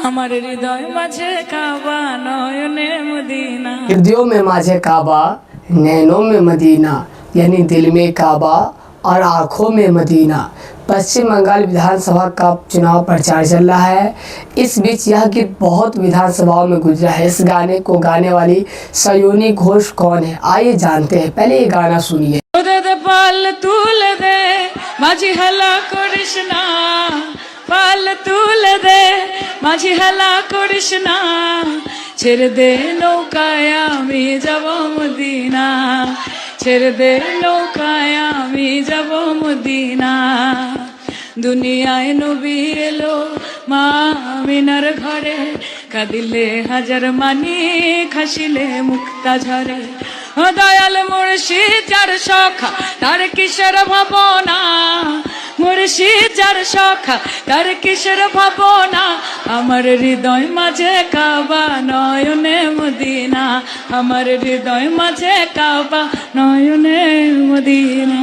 আমার হৃদয় মাঝে কাবা নয়নে মদিনা। हृदयों में माझे काबा नैनों में मदीना, यानी दिल में काबा और आँखों में मदीना। पश्चिम बंगाल विधानसभा का चुनाव प्रचार चल रहा है। इस बीच यह गीत बहुत विधानसभाओं में गुजरा है। इस गाने को गाने वाली सयोनी घोष कौन है, आइए जानते हैं। पहले ये गाना सुनिए। দে পাল তুলে দে মাঝি হেলা করিস না, পাল তুলে দে মাঝি হেলা করিস না, ছেড়ে দে নৌকায় আমি যাব মদিনা, ছেড়ে দে নৌকায় আমি যাব মদিনা। দুনিয়ায় নবী এলো মা আমিনার ঘরে, কাঁদিলে হাজার মানি খাসিলে মুক্তা ঝরে। ও দয়াল মুর্শিদ যার সখা তার কিসের ভাবনা, মুর্শিদ যার সখা তার কিসের ভাবনা। আমার হৃদয় মাঝে কাবা নয়নে মদিনা, আমার হৃদয় মাঝে কাবা নয়নে মদিনা।